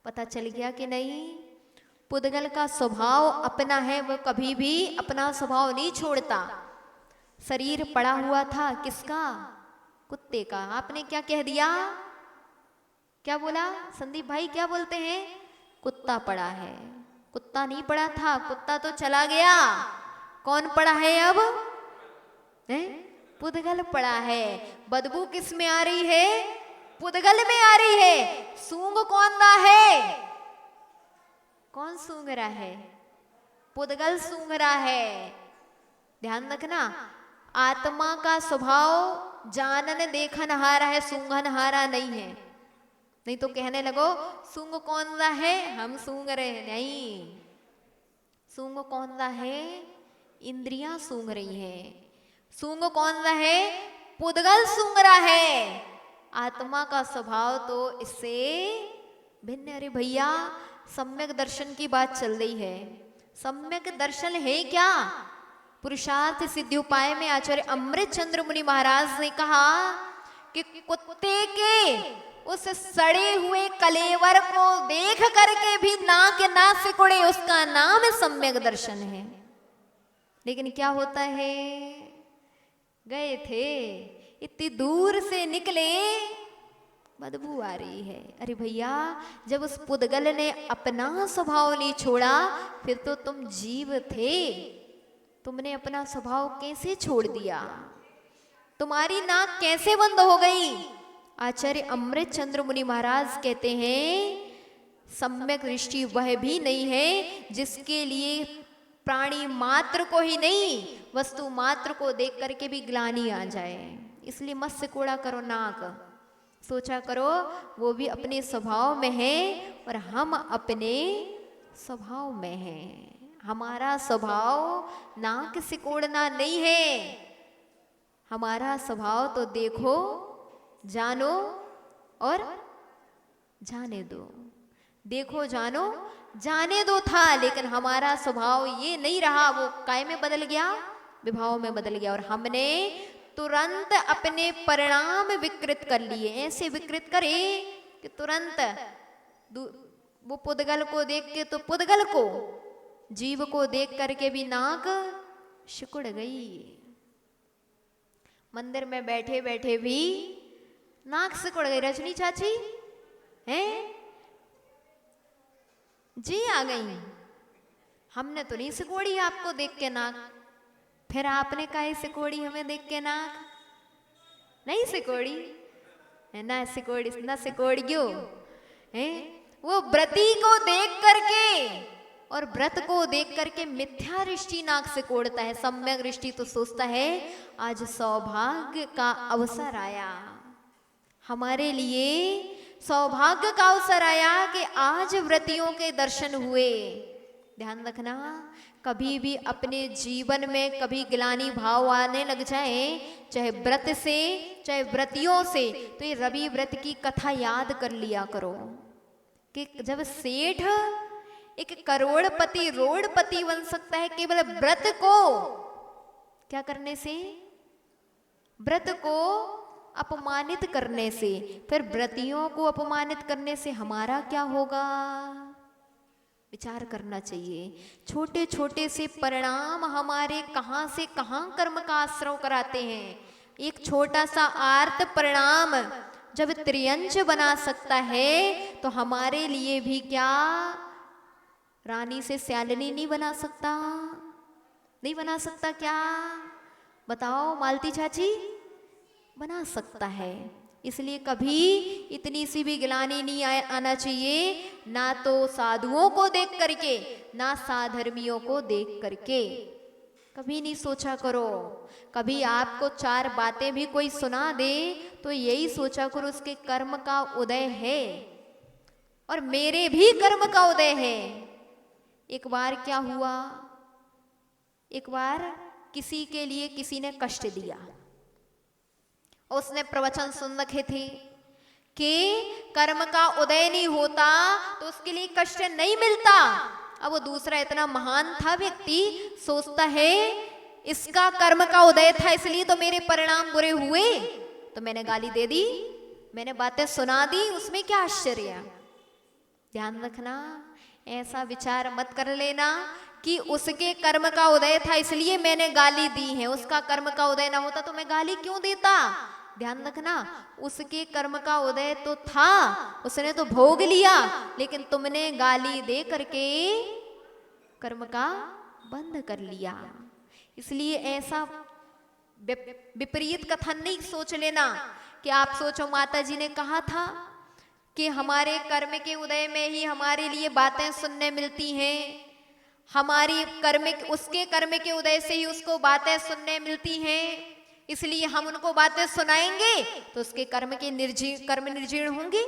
पता चल गया कि नहीं। पुद्गल का स्वभाव अपना है, वह कभी भी अपना स्वभाव नहीं छोड़ता। शरीर पड़ा हुआ था किसका, कुत्ते का। आपने क्या कह दिया, क्या बोला संदीप भाई, क्या बोलते हैं, कुत्ता पड़ा है। कुत्ता नहीं पड़ा था, कुत्ता तो चला गया। कौन पड़ा है अब, पुद्गल पड़ा है। बदबू किस में आ रही है, पुद्गल में आ रही है। सूंघ कौन रहा है, कौन सूंघ रहा है, पुद्गल सूंघ रहा है। ध्यान रखना, आत्मा का स्वभाव जानन देखन हारा है, सूंघन हारा नहीं है। नहीं तो कहने लगो सूंघ कौन रहा है, हम सूंघ रहे हैं, नहीं। सूंघ कौन रहा है, इंद्रियां सूंघ रही हैं। सूंघ कौन रहा है, पुद्गल सूंघ रहा है। आत्मा का स्वभाव तो इससे भिन्न। अरे भैया सम्यक दर्शन की बात चल रही है। सम्यक दर्शन है क्या, पुरुषार्थ सिद्धि उपाय में आचार्य अमृत चंद्र मुनि महाराज ने कहा कि कुत्ते के उस सड़े हुए कलेवर को देख करके भी नाक ना सिकुड़े, उसका नाम सम्यक दर्शन है। लेकिन क्या होता है, गए थे इतनी दूर से निकले, बदबू आ रही है। अरे भैया जब उस पुद्गल ने अपना स्वभाव नहीं छोड़ा, फिर तो तुम जीव थे, तुमने अपना स्वभाव कैसे छोड़ दिया, तुम्हारी नाक कैसे बंद हो गई। आचार्य अमृत चंद्र मुनि महाराज कहते हैं सम्यक दृष्टि वह भी नहीं है जिसके लिए प्राणी मात्र को ही नहीं वस्तु मात्र को देख करके भी ग्लानि आ जाए। इसलिए मत सिकोड़ा करो नाक, सोचा करो वो भी अपने स्वभाव में है और हम अपने स्वभाव में हैं। हमारा स्वभाव नाक सिकोड़ना नहीं है, हमारा स्वभाव तो देखो जानो और जाने दो, देखो जानो जाने दो था। लेकिन हमारा स्वभाव ये नहीं रहा, वो काय में बदल गया, विभाव में बदल गया। और हमने तुरंत अपने परिणाम विकृत कर लिए। ऐसे विकृत करे कि तुरंत वो पुद्गल को देख के, तो पुद्गल को जीव को देख करके भी नाक सिकुड़ गई। मंदिर में बैठे बैठे भी नाक सिकुड़ गई। रजनी चाची हैं जी आ गई, हमने तो नहीं सिकोड़ी आपको देख के नाक, फिर आपने काहे सिकोड़ी हमें देख के नाक, नहीं सिकोड़ी ना सिकोड़ी ना सिकोड़ियो हैं। वो व्रती को देख करके और व्रत को देख करके मिथ्या दृष्टि नाक से कोड़ता है, सम्यक दृष्टि तो सोचता है आज सौभाग्य का अवसर आया, हमारे लिए सौभाग्य का अवसर आया कि आज व्रतियों के दर्शन हुए। ध्यान रखना, कभी भी अपने जीवन में कभी ग्लानि भाव आने लग जाए, चाहे व्रत से चाहे व्रतियों से, तो ये रवि व्रत की कथा याद कर लिया करो कि जब सेठ एक करोड़पति रोड़पति बन सकता है केवल व्रत को क्या करने से, व्रत को अपमानित करने से, फिर व्रतियों को अपमानित करने से हमारा क्या होगा, विचार करना चाहिए। छोटे छोटे से परिणाम हमारे कहां से कहां कर्म का आश्रय कराते हैं। एक छोटा सा आर्त परिणाम जब त्रियंच बना सकता है तो हमारे लिए भी क्या रानी से स्यालिनी नहीं बना सकता? नहीं बना सकता क्या? बताओ मालती चाची, बना सकता है। इसलिए कभी इतनी सी भी गिलानी नहीं आना चाहिए, ना तो साधुओं को देख करके ना साधर्मियों को देख करके। कभी नहीं सोचा करो, कभी आपको चार बातें भी कोई सुना दे तो यही सोचा करो उसके कर्म का उदय है और मेरे भी कर्म का उदय है। एक बार क्या हुआ, एक बार किसी के लिए किसी ने कष्ट दिया, उसने प्रवचन सुन रखे थे कि कर्म का उदय नहीं होता तो उसके लिए कष्ट नहीं मिलता। अब वो दूसरा इतना महान था व्यक्ति, सोचता है इसका कर्म का उदय था इसलिए तो मेरे परिणाम बुरे हुए, तो मैंने गाली दे दी, मैंने बातें सुना दी, उसमें क्या आश्चर्य। ध्यान रखना, ऐसा विचार मत कर लेना कि उसके कर्म का उदय था इसलिए मैंने गाली दी है, उसका कर्म का उदय ना होता तो मैं गाली क्यों देता। ध्यान रखना, उसके कर्म का उदय तो था, उसने तो भोग लिया, लेकिन तुमने गाली दे करके कर्म का बंध कर लिया। इसलिए ऐसा विपरीत कथन नहीं सोच लेना कि आप सोचो माता जी ने कहा था कि हमारे कर्म के उदय में ही हमारे लिए बातें सुनने मिलती हैं, हमारी उसके कर्म के उदय से ही उसको बातें सुनने मिलती हैं, इसलिए हम उनको बातें सुनाएंगे तो उसके कर्म निर्जीर्ण होंगे।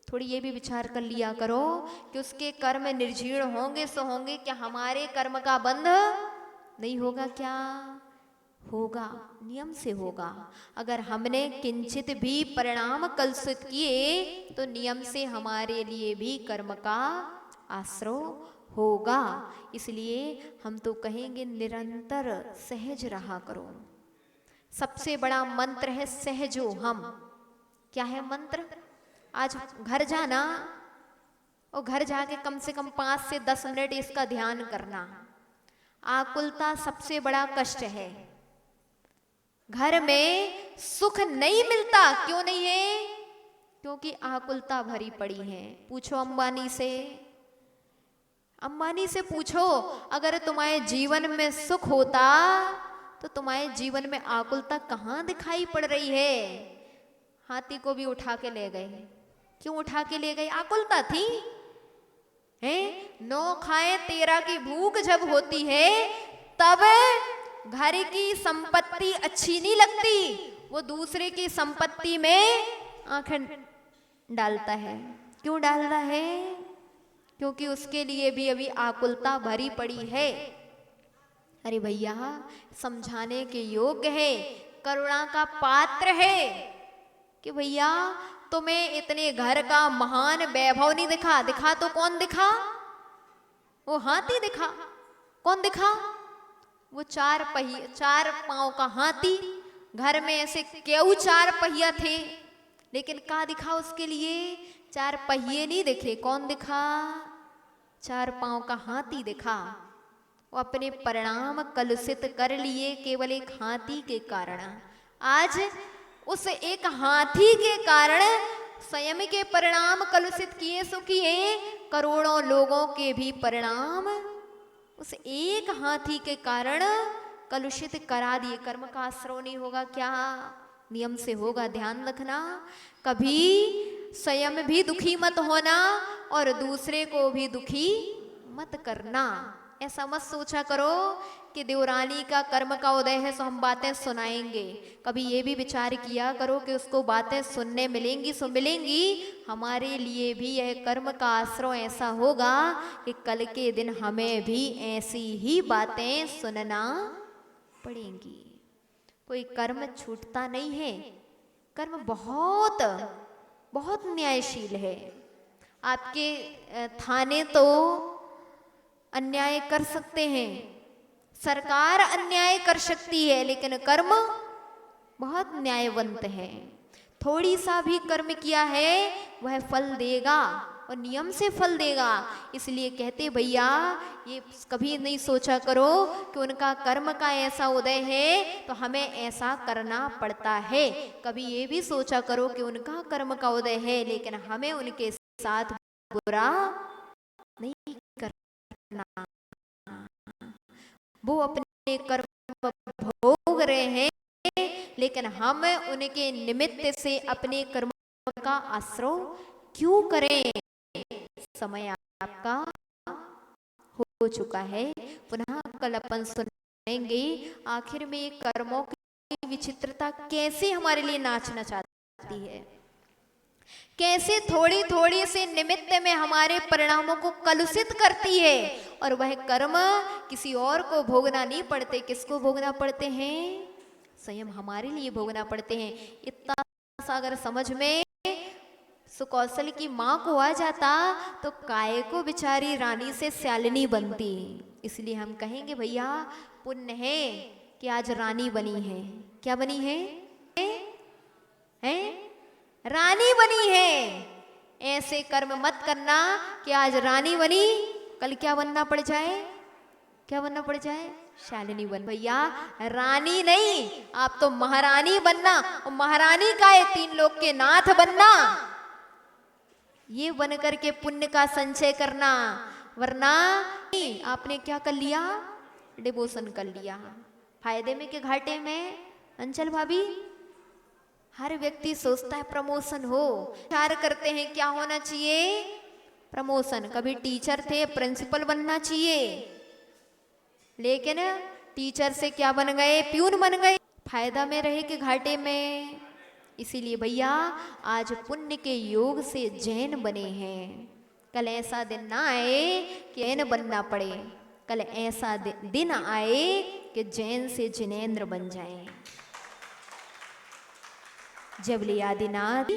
थोड़ी ये भी विचार कर लिया करो कि उसके कर्म निर्जीर्ण होंगे सो होंगे, क्या हमारे कर्म का बंध नहीं होगा? क्या होगा? नियम से होगा। अगर हमने किंचित भी परिणाम कलुषित किए तो नियम से हमारे लिए भी कर्म का आश्रय होगा। इसलिए हम तो कहेंगे निरंतर सहज रहा करो। सबसे बड़ा मंत्र है सहजो हम। क्या है मंत्र? आज घर जाना और घर जाके कम से कम 5 से 10 मिनट इसका ध्यान करना। आकुलता सबसे बड़ा कष्ट है। घर में सुख नहीं मिलता, क्यों नहीं है? क्योंकि आकुलता भरी पड़ी है। पूछो अंबानी से, अंबानी से पूछो, अगर तुम्हारे जीवन में सुख होता तो तुम्हारे जीवन में आकुलता कहाँ दिखाई पड़ रही है? हाथी को भी उठा के ले गए, क्यों उठा के ले गए? आकुलता थी। हैं 9 खाए 13 की भूख जब होती है तब घर की संपत्ति अच्छी नहीं लगती, वो दूसरे की संपत्ति में आंखें डालता है। क्यों डालता है? क्योंकि उसके लिए भी अभी आकुलता भरी पड़ी है। अरे भैया, समझाने के योग्य है, करुणा का पात्र है कि भैया तुम्हें इतने घर का महान वैभव नहीं दिखा। दिखा तो कौन दिखा? वो हाथी दिखा। कौन दिखा? वो 4 पांव का हाथी। घर में ऐसे क्यों 4 पहिया थे, लेकिन क्या दिखा उसके लिए? 4 पहिए नहीं दिखे। कौन दिखा? 4 पांव का हाथी दिखा। वो अपने परिणाम कलुषित कर लिए केवल एक हाथी के कारण। आज उस एक हाथी के कारण स्वयं के परिणाम कलुषित किए सो किए, करोड़ों लोगों के भी परिणाम उस एक हाथी के कारण कलुषित करा दिए। कर्म का आश्रय नहीं होगा क्या? नियम से होगा। ध्यान रखना, कभी स्वयं भी दुखी मत होना और दूसरे को भी दुखी मत करना। ऐसा मत सोचा करो कि देवरानी का कर्म का उदय है सो हम बातें सुनाएंगे। कभी ये भी विचार किया करो कि उसको बातें सुनने मिलेंगी सो मिलेंगी, हमारे लिए भी यह कर्म का आश्रय ऐसा होगा कि कल के दिन हमें भी ऐसी ही बातें सुनना पड़ेंगी। कोई कर्म छूटता नहीं है। कर्म बहुत बहुत न्यायशील है। आपके थाने तो अन्याय कर सकते हैं, सरकार अन्याय कर सकती है, लेकिन कर्म बहुत न्यायवंत है। थोड़ी सा भी कर्म किया है वह फल देगा। और नियम से फल देगा। इसलिए कहते भैया ये कभी नहीं सोचा करो कि उनका कर्म का ऐसा उदय है तो हमें ऐसा करना पड़ता है। कभी ये भी सोचा करो कि उनका कर्म का उदय है लेकिन हमें उनके साथ बुरा नहीं करना। वो अपने कर्म भोग रहे हैं लेकिन हम उनके निमित्त से अपने कर्म का आश्रय क्यों करें। समय आपका हो चुका है, पुनः कल अपन सुनेंगे आखिर में कर्मों की विचित्रता कैसे हमारे लिए नाचना चाहती है, कैसे थोड़ी थोड़ी से निमित्त में हमारे परिणामों को कलुषित करती है। और वह कर्म किसी और को भोगना नहीं पड़ते, किसको भोगना पड़ते हैं, स्वयं हमारे लिए भोगना पड़ते हैं। इतना सा अगर समझ में सुकौशल की माँ को आ जाता तो काय को बेचारी रानी से स्यालिनी बनती। इसलिए हम कहेंगे भैया पुण्य है कि आज रानी बनी है। क्या बनी है, हैं? रानी बनी है। ऐसे कर्म मत करना कि आज रानी बनी कल क्या बनना पड़ जाए, क्या बनना पड़ जाए, शालिनी बन। भैया रानी नहीं, आप तो महारानी बनना। और महारानी का है 3 लोक के नाथ बनना, ये बन करके पुण्य का संचय करना। वरना आपने क्या कर लिया, डिवोशन कर लिया। फायदे में के घाटे में, अंचल भाभी? हर व्यक्ति सोचता है प्रमोशन हो, विचार करते हैं क्या होना चाहिए, प्रमोशन। कभी टीचर थे प्रिंसिपल बनना चाहिए, लेकिन टीचर से क्या बन गए, प्यून बन गए। फायदा में रहे कि घाटे में। इसीलिए भैया आज पुण्य के योग से जैन बने हैं, कल ऐसा दिन ना आए कि जैन बनना पड़े। कल ऐसा दिन आए कि जैन से जिनेंद्र बन जाएं। जब ले आदिनाथ